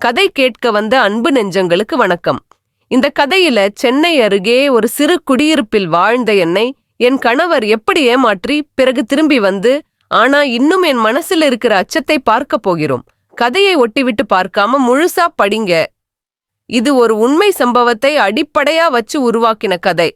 கதை கேட்க வந்த அன்பு நெஞ்சங்களுக்கு வணக்கம். இந்த கதையில சென்னை அருகே ஒரு சிறு குடியிருப்பில் வாழ்ந்த என்னை என் கணவர் எப்படி ஏமாற்றி பிறகு திரும்பி வந்து, ஆனா இன்னும் என் மனசுல இருக்கிற அச்சத்தை பார்க்க போகிறோம். கதையை ஒட்டிவிட்டு பார்க்காம முழுசா படிங்க. இது ஒரு உண்மை சம்பவத்தை அடிப்படையா வச்சு உருவாக்கின கதை.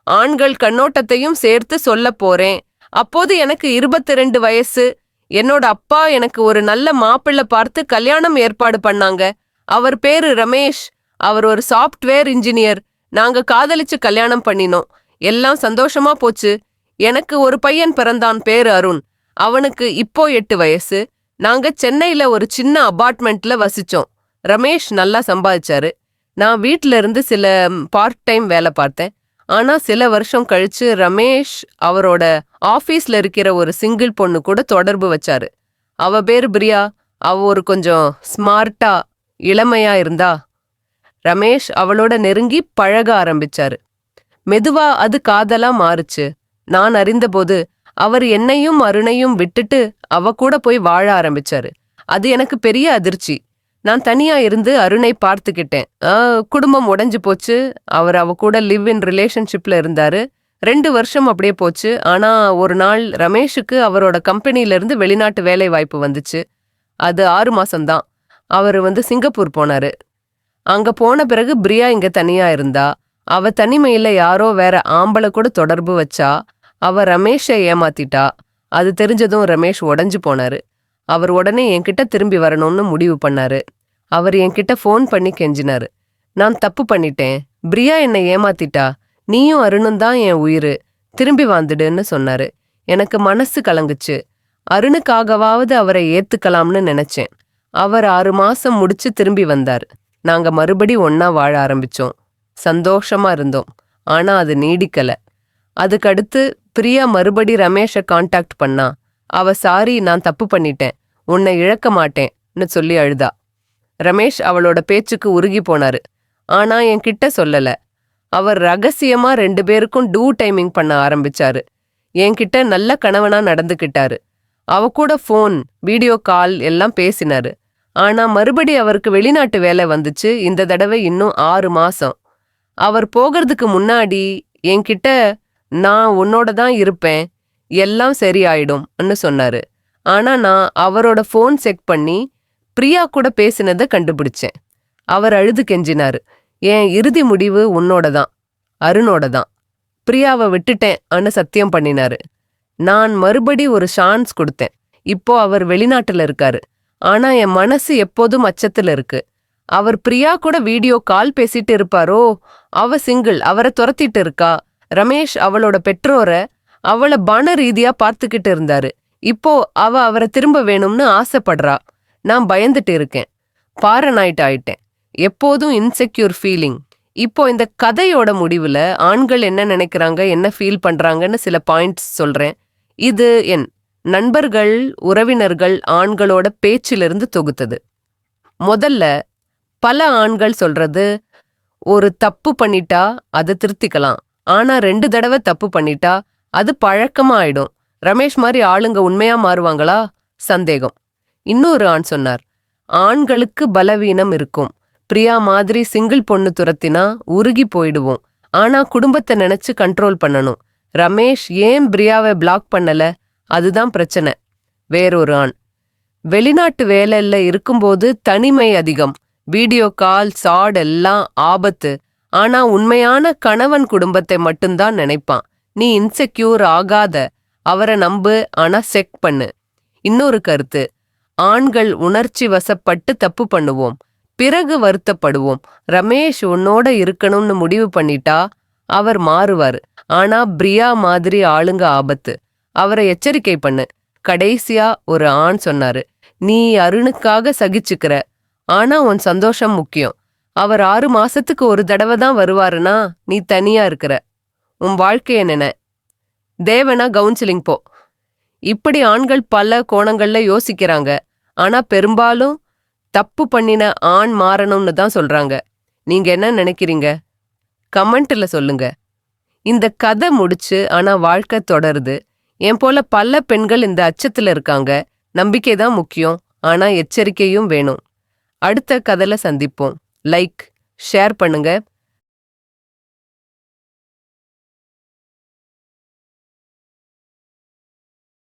ஆண்கள் கண்ணோட்டத்தையும் சேர்த்து சொல்ல போறேன். அப்போது எனக்கு 22 வயசு. என்னோட அப்பா எனக்கு ஒரு நல்ல மாப்பிள்ளை பார்த்து கல்யாணம் ஏற்பாடு பண்ணாங்க. அவர் பேரு ரமேஷ். அவர் ஒரு சாஃப்ட்வேர் இன்ஜினியர். நாங்க காதலிச்சு கல்யாணம் பண்ணினோம். எல்லாம் சந்தோஷமா போச்சு. எனக்கு ஒரு பையன் பிறந்தான், பேரு அருண். அவனுக்கு இப்போ 8 வயசு. நாங்க சென்னையில ஒரு சின்ன அபார்ட்மெண்ட்ல வசிச்சோம். ரமேஷ் நல்லா சம்பாதிச்சாரு. நான் வீட்ல இருந்து சில பார்ட் டைம் வேலை பார்த்தேன். ஆனா சில வருஷம் கழிச்சு ரமேஷ் அவரோட ஆபீஸ்ல இருக்கிற ஒரு சிங்கிள் பொண்ணு கூட தொடர்பு வச்சாரு. அவ பேரு பிரியா. அவ ஒரு கொஞ்சம் ஸ்மார்ட்டா இளமையா இருந்தா. ரமேஷ் அவளோட நெருங்கி பழக ஆரம்பிச்சாரு. மெதுவா அது காதலா மாறுச்சு. நான் அறிந்தபோது அவர் என்னையும் அருணையும் விட்டுட்டு அவ கூட போய் வாழ ஆரம்பிச்சாரு. அது எனக்கு பெரிய அதிர்ச்சி. நான் தனியா இருந்து அருணை பார்த்துக்கிட்டேன். குடும்பம் உடைஞ்சு போச்சு. அவர் அவ கூட லிவ் இன் ரிலேஷன்ஷிப்ல இருந்தாரு. 2 வருஷம் அப்படியே போச்சு. ஆனா ஒரு நாள் ரமேஷுக்கு அவரோட கம்பெனில இருந்து வெளிநாட்டு வேலை வாய்ப்பு வந்துச்சு. அது 6 மாசம்தான். அவர் சிங்கப்பூர் போனாரு. அங்க போன பிறகு பிரியா இங்க தனியா இருந்தா. அவ தனிமையில யாரோ வேற ஆம்பளை கூட தொடர்பு வச்சா. அவ ரமேஷை ஏமாத்திட்டா. அது தெரிஞ்சதும் ரமேஷ் உடைஞ்சு போனாரு. அவர் உடனே என்கிட்ட திரும்பி வரணும்னு முடிவு பண்ணாரு. அவர் என்கிட்ட ஃபோன் பண்ணி கெஞ்சினாரு. நான் தப்பு பண்ணிட்டேன். பிரியா என்னை ஏமாத்திட்டா. நீயும் அருணும் தான் என் உயிரு. திரும்பி வந்துடுன்னு சொன்னாரு. எனக்கு மனசு கலங்குச்சு. அருணுக்காகவாவது அவரை ஏத்துக்கலாம்னு நினைச்சேன். அவர் 6 மாசம் முடிச்சு திரும்பி வந்தார். நாங்க மறுபடி ஒன்னா வாழ ஆரம்பிச்சோம். சந்தோஷமா இருந்தோம். ஆனா அது நீடிக்கல. அதுக்கடுத்து பிரியா மறுபடி ரமேஷை கான்டாக்ட் பண்ணா. அவ சாரி, நான் தப்பு பண்ணிட்டேன், உன்னை இழக்க மாட்டேன்னு சொல்லி அழுதா. ரமேஷ் அவளோட பேச்சுக்கு உருகி போனாரு. ஆனா என்கிட்ட சொல்லல. அவர் ரகசியமா 2 பேருக்கும் டூ டைமிங் பண்ண ஆரம்பிச்சாரு. என்கிட்ட நல்ல கணவனா நடந்துக்கிட்டாரு. அவ கூட ஃபோன், வீடியோ கால் எல்லாம் பேசினாரு. ஆனா மறுபடி அவருக்கு வெளிநாட்டு வேலை வந்துச்சு. இந்த தடவை இன்னும் 6 மாசம். அவர் போகிறதுக்கு முன்னாடி என்கிட்ட, நான் உன்னோட தான் இருப்பேன், எல்லாம் சரியாயிடும்னு சொன்னாரு. ஆனா நான் அவரோட ஃபோன் செக் பண்ணி பிரியா கூட பேசினதை கண்டுபிடிச்சேன். அவர் அழுது கெஞ்சினாரு. என் இறுதி முடிவு உன்னோட தான், அருணோட தான். பிரியாவை விட்டுட்டேன் சத்தியம் பண்ணினாரு. நான் மறுபடி ஒரு சான்ஸ் கொடுத்தேன். இப்போ அவர் வெளிநாட்டுல இருக்காரு. ஆனா என் மனசு எப்போதும் அச்சத்துல இருக்கு. அவர் பிரியா கூட வீடியோ கால் பேசிட்டு இருப்பாரோ? அவ சிங்கிள், அவரை துரத்திட்டு இருக்கா. ரமேஷ் அவளோட பெற்றோரை அவளை பண ரீதியா பார்த்துக்கிட்டு இருந்தாரு. இப்போ அவரை திரும்ப வேணும்னு ஆசைப்படுறா. நான் பயந்துட்டு இருக்கேன். பாரனாய்ட் ஆயிட்டேன். எப்போதும் இன்செக்யூர் ஃபீலிங். இப்போ இந்த கதையோட முடிவுல ஆண்கள் என்ன நினைக்கிறாங்க, என்ன ஃபீல் பண்றாங்கன்னு சில பாயிண்ட்ஸ் சொல்றேன். இது என் நண்பர்கள், உறவினர்கள், ஆண்களோட பேச்சிலிருந்து தொகுத்தது. முதல்ல பல ஆண்கள் சொல்றது, ஒரு தப்பு பண்ணிட்டா அதை திருத்திக்கலாம். ஆனா 2 தடவை தப்பு பண்ணிட்டா அது பழக்கமா ஆயிடும். ரமேஷ் மாதிரி ஆளுங்க உண்மையா மாறுவாங்களா? சந்தேகம். இன்னொரு ஆண் சொன்னார், ஆண்களுக்கு பலவீனம் இருக்கும். பிரியா மாதிரி சிங்கிள் பொண்ணு துரத்தினா உருகி போயிடுவோம். ஆனா குடும்பத்தை நினைச்சு கண்ட்ரோல் பண்ணணும். ரமேஷ் ஏன் பிரியாவை பிளாக் பண்ணல? அதுதான் பிரச்சனை. வேறொரு ஆண், வெளிநாட்டு வேலையில இருக்கும்போது தனிமை அதிகம். வீடியோ கால், சாட் எல்லாம் ஆபத்து. ஆனா உண்மையான கணவன் குடும்பத்தை மட்டும்தான் நினைப்பான். நீ இன்செக்யூர் ஆகாத. அவரை நம்பு, ஆனா செக் பண்ணு. இன்னொரு கருத்து, ஆண்கள் உணர்ச்சி வசப்பட்டு தப்பு பண்ணுவோம், பிறகு வருத்தப்படுவோம். ரமேஷ் உன்னோட இருக்கணும்னு முடிவு பண்ணிட்டா அவர் மாறுவாரு. ஆனா பிரியா மாதிரி ஆளுங்க ஆபத்து. அவரை எச்சரிக்கை பண்ணு. கடைசியா ஒரு ஆண் சொன்னாரு, நீ அருணுக்காக சகிச்சுக்கிற. ஆனா உன் சந்தோஷம் முக்கியம். அவர் 6 மாசத்துக்கு ஒரு தடவை தான் வருவாருன்னா நீ தனியா இருக்கிற. உன் வாழ்க்கைய நினை. தேவனா கவுன்சிலிங் போ. இப்படி ஆண்கள் பல கோணங்கள்ல யோசிக்கிறாங்க. ஆனா பெரும்பாலும் தப்பு பண்ணின ஆண் மாறணும்னு தான் சொல்றாங்க. நீங்க என்ன நினைக்கிறீங்க? கமெண்ட்ல சொல்லுங்க. இந்த கதை முடிச்சு, ஆனா வாழ்க்கை தொடருது. என் போல பல பெண்கள் இந்த அச்சத்துல இருக்காங்க. நம்பிக்கை தான் முக்கியம், ஆனா எச்சரிக்கையும் வேணும். அடுத்த கதையில சந்திப்போம். லைக், ஷேர் பண்ணுங்க.